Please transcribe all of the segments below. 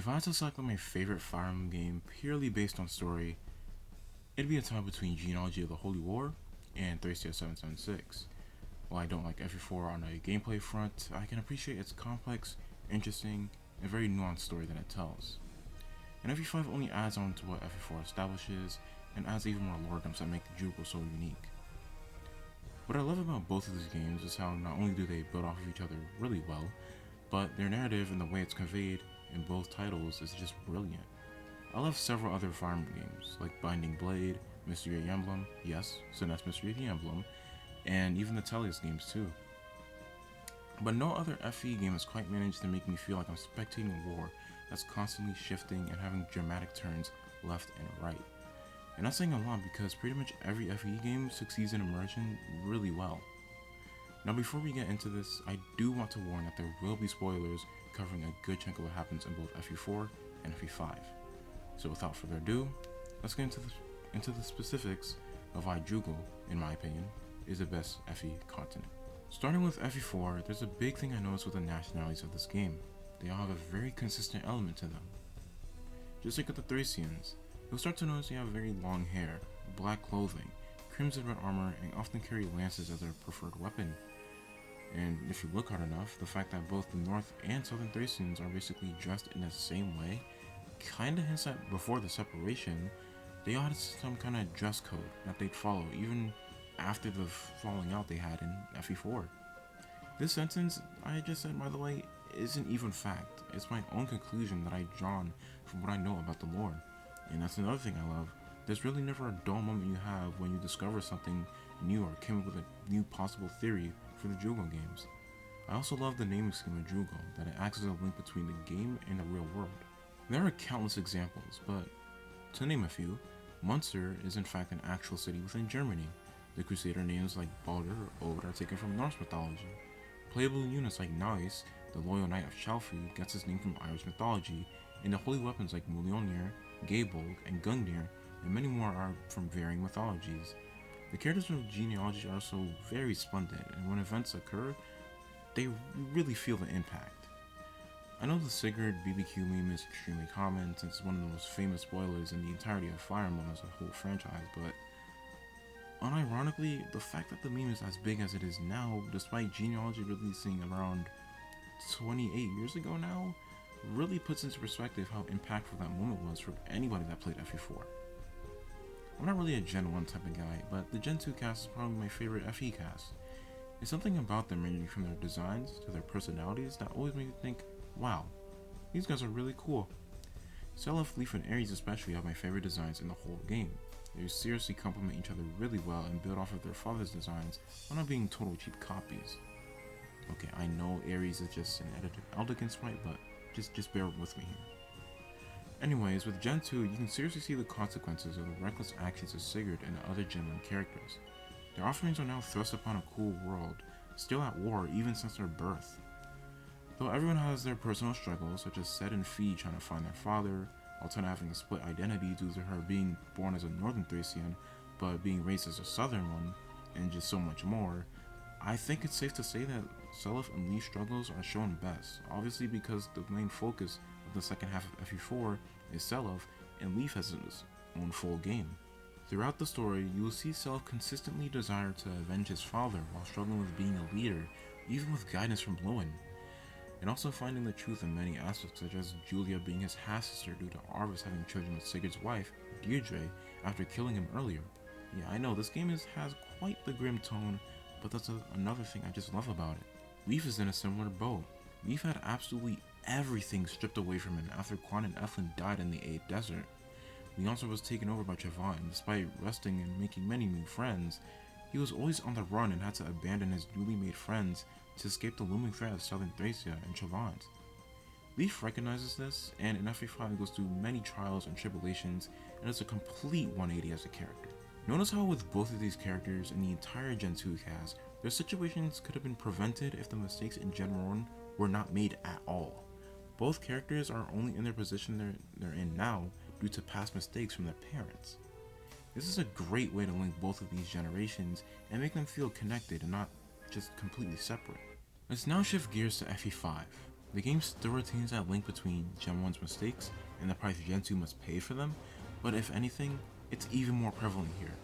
If I had to select my favorite Fire Emblem game purely based on story, it'd be a tie between Genealogy of the Holy War and Thracia 776. While I don't like FE4 on a gameplay front, I can appreciate its complex, interesting, and very nuanced story that it tells. And FE5 only adds on to what FE4 establishes and adds even more lore dumps that make the Judgral so unique. What I love about both of these games is how not only do they build off of each other really well, but their narrative and the way it's conveyed in both titles is just brilliant. I love several other Fire Emblem games, like Binding Blade, Mystery of the Emblem, yes, so that's Mystery of the Emblem, and even the Tellius games too. But no other FE game has quite managed to make me feel like I'm spectating a war that's constantly shifting and having dramatic turns left and right. And that's saying a lot because pretty much every FE game succeeds in immersion really well. Now before we get into this, I do want to warn that there will be spoilers covering a good chunk of what happens in both FE4 and FE5. So without further ado, let's get into the specifics of why Judgral, in my opinion, is the best FE continent. Starting with FE4, there's a big thing I noticed with the nationalities of this game. They all have a very consistent element to them. Just like with the Thracians, you'll start to notice they have very long hair, black clothing, crimson red armor, and often carry lances as their preferred weapon. And if you look hard enough, the fact that both the North and Southern Thracians are basically dressed in the same way kinda hints that before the separation, they all had some kind of dress code that they'd follow even after the falling out they had in FE4. This sentence I just said, by the way, isn't even fact. It's my own conclusion that I've drawn from what I know about the lore. And that's another thing I love. There's really never a dull moment you have when you discover something new or came up with a new possible theory for the Judgral games. I also love the naming scheme of Judgral, that it acts as a link between the game and the real world. There are countless examples, but to name a few, Munster is in fact an actual city within Germany. The Crusader names like Baldur or Od are taken from Norse mythology. Playable units like Nice, the loyal knight of Chalfi, gets his name from Irish mythology, and the holy weapons like Mjolnir, Geibolg, and Gungnir, and many more are from varying mythologies. The characters of genealogy are also very splendid, and when events occur, they really feel the impact. I know the Sigurd BBQ meme is extremely common since it's one of the most famous spoilers in the entirety of Fire Emblem as a whole franchise, but unironically, the fact that the meme is as big as it is now, despite genealogy releasing around 28 years ago now, really puts into perspective how impactful that moment was for anybody that played FE4. I'm not really a Gen 1 type of guy, but the Gen 2 cast is probably my favorite FE cast. It's something about them ranging from their designs to their personalities that always make me think, wow, these guys are really cool. Seliph, Leaf, and Ares especially have my favorite designs in the whole game. They seriously complement each other really well and build off of their father's designs while not being total cheap copies. Okay, I know Ares is just an edited Eldigan sprite, but just bear with me here. Anyways, with Gen 2, you can seriously see the consequences of the reckless actions of Sigurd and the other Gen 1 characters. Their offerings are now thrust upon a cool world, still at war even since their birth. Though everyone has their personal struggles, such as Sed and Fee trying to find their father, Altena having a split identity due to her being born as a Northern Thracian, but being raised as a Southern one, and just so much more, I think it's safe to say that Seliph and Leaf's struggles are shown best, obviously because the main focus of the second half of FE4 is Seliph, and Leaf has his own full game. Throughout the story, you will see Seliph consistently desire to avenge his father while struggling with being a leader, even with guidance from Lowen, and also finding the truth in many aspects, such as Julia being his half-sister due to Arvis having children with Sigurd's wife, Deirdre, after killing him earlier. Yeah, I know, this game has quite the grim tone, but that's another thing I just love about it. Leaf is in a similar boat. Leaf had absolutely everything stripped away from him after Quan and Eflin died in the 8th Desert. Leoncer was taken over by Chavon, and despite resting and making many new friends, he was always on the run and had to abandon his newly made friends to escape the looming threat of Southern Thracia and Chavons. Leaf recognizes this, and in FE5 goes through many trials and tribulations, and is a complete 180 as a character. Notice how with both of these characters and the entire Gen 2 cast, their situations could have been prevented if the mistakes in Gen 1 were not made at all. Both characters are only in their position they're in now due to past mistakes from their parents. This is a great way to link both of these generations and make them feel connected and not just completely separate. Let's now shift gears to FE5. The game still retains that link between Gen 1's mistakes and the price Gen 2 must pay for them, but if anything, it's even more prevalent here.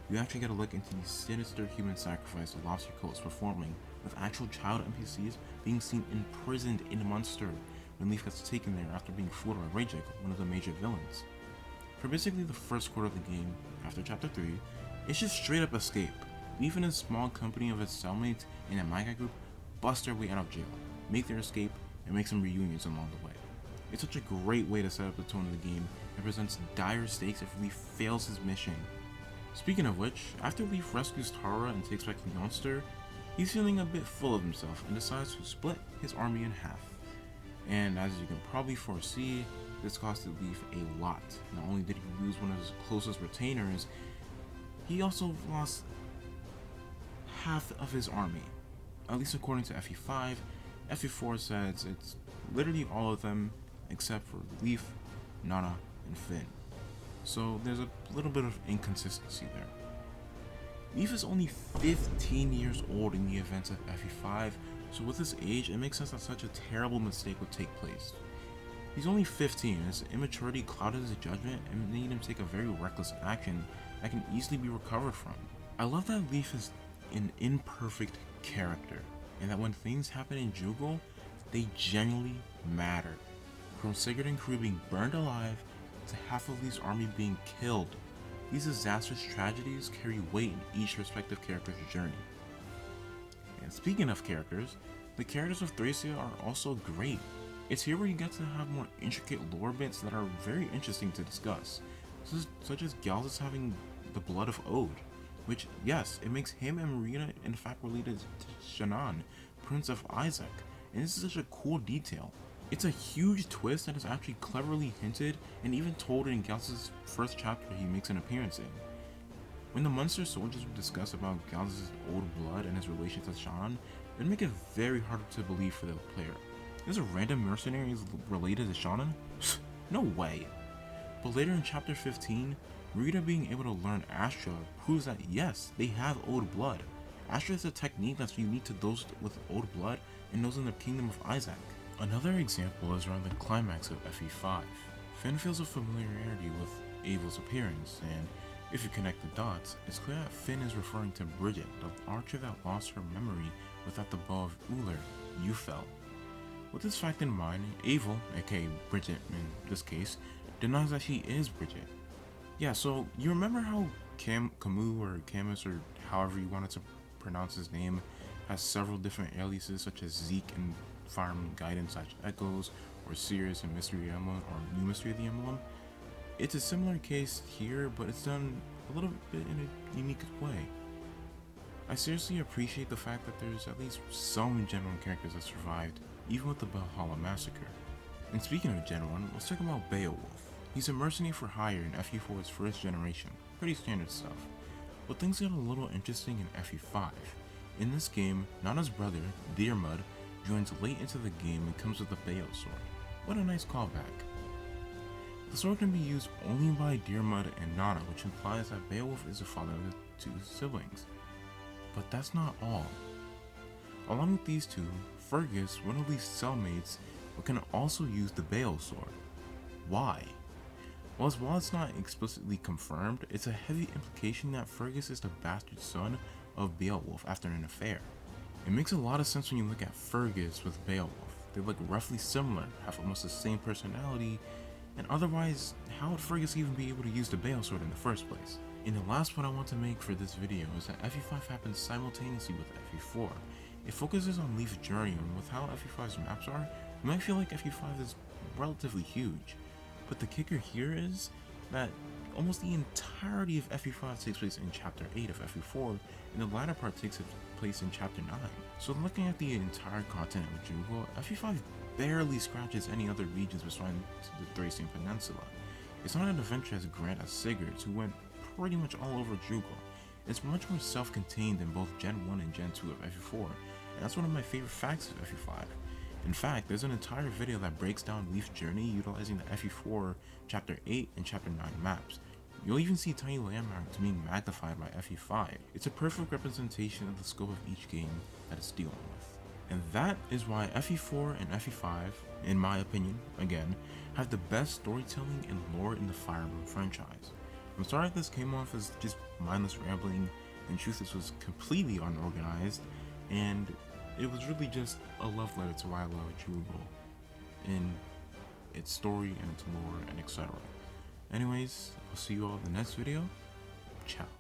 You actually get a look into the sinister human sacrifice the Lobster Cult is performing, with actual child NPCs being seen imprisoned in Munster when Leaf gets taken there after being fooled by Rajik, one of the major villains. For basically the first quarter of the game, after Chapter 3, it's just straight up escape. Leaf and his small company of his cellmates in a manga group bust their way out of jail, make their escape, and make some reunions along the way. It's such a great way to set up the tone of the game and presents dire stakes if Leaf fails his mission. Speaking of which, after Leaf rescues Tara and takes back the monster, he's feeling a bit full of himself and decides to split his army in half. And as you can probably foresee, this costed Leaf a lot. Not only did he lose one of his closest retainers, he also lost half of his army. At least according to FE5, FE4 says it's literally all of them except for Leaf, Nana, and Finn. So there's a little bit of inconsistency there. Leaf is only 15 years old in the events of FE5, so with his age, it makes sense that such a terrible mistake would take place. He's only 15, and his immaturity clouded his judgment and made him take a very reckless action that can easily be recovered from. I love that Leaf is an imperfect character, and that when things happen in Judgral, they genuinely matter. From Sigurd and crew being burned alive, to half of Leaf's army being killed, these disastrous tragedies carry weight in each respective character's journey. And speaking of characters, the characters of Thracia are also great. It's here where you get to have more intricate lore bits that are very interesting to discuss, such as Galzus having the blood of Ode, which, yes, it makes him and Mareeta in fact related to Shannon, Prince of Isaac, and this is such a cool detail. It's a huge twist that is actually cleverly hinted and even told in Galzus' first chapter he makes an appearance in. When the Munster soldiers would discuss about Galzus' old blood and his relation to Shannon, it would make it very hard to believe for the player. There's a random mercenary related to Shannon? No way! But later in chapter 15, Mareeta being able to learn Astra proves that yes, they have old blood. Astra is a technique that's unique to those with old blood and those in the Kingdom of Isaac. Another example is around the climax of FE5. Finn feels a familiarity with Abel's appearance, and if you connect the dots, it's clear that Finn is referring to Bridget, the archer that lost her memory without the bow of Uller, Ufel. With this fact in mind, Abel, aka Bridget in this case, denies that she is Bridget. Yeah, so you remember how Camus or Camus or however you wanted to pronounce his name has several different aliases such as Zeke and Fire Emblem Guidance / Echoes, or Sirius and Mystery Emblem, or New Mystery of the Emblem. It's a similar case here, but it's done a little bit in a unique way. I seriously appreciate the fact that there's at least some Gen 1 characters that survived, even with the Valhalla Massacre. And speaking of Gen 1, let's talk about Beowulf. He's a mercenary for hire in FE4's first generation, pretty standard stuff. But things get a little interesting in FE5. In this game, Nana's brother, Dearmud, joins late into the game and comes with a Beowulf sword. What a nice callback. The sword can be used only by Dearmud and Nana, which implies that Beowulf is the father of the two siblings. But that's not all. Along with these two, Fergus, one of Leaf's cellmates, can also use the Beowulf sword. Why? Well, while it's not explicitly confirmed, it's a heavy implication that Fergus is the bastard son of Beowulf after an affair. It makes a lot of sense when you look at Fergus with Beowulf. They look roughly similar, have almost the same personality, and otherwise, how would Fergus even be able to use the Beowulf sword in the first place? And the last point I want to make for this video is that FE5 happens simultaneously with FE4. It focuses on Leaf's journey, and with how FE5's maps are, you might feel like FE5 is relatively huge. But the kicker here is that almost the entirety of FE5 takes place in Chapter 8 of FE4, and the latter part takes place in Chapter 9. So looking at the entire continent of Judgral, FE5 barely scratches any other regions besides the Thracian Peninsula. It's not an adventure as grand as Sigurd's, who went pretty much all over Judgral. It's much more self-contained than both Gen 1 and Gen 2 of FE4, and that's one of my favorite facts of FE5. In fact, there's an entire video that breaks down Leaf's journey utilizing the FE4 Chapter 8 and Chapter 9 maps. You'll even see tiny landmarks being magnified by FE5. It's a perfect representation of the scope of each game that it's dealing with. And that is why FE4 and FE5, in my opinion, again, have the best storytelling and lore in the Fire Emblem franchise. I'm sorry if this came off as just mindless rambling. In truth, this was completely unorganized, and it was really just a love letter to why I love Judgral in its story and its lore and etc. Anyways, I'll see you all in the next video. Ciao.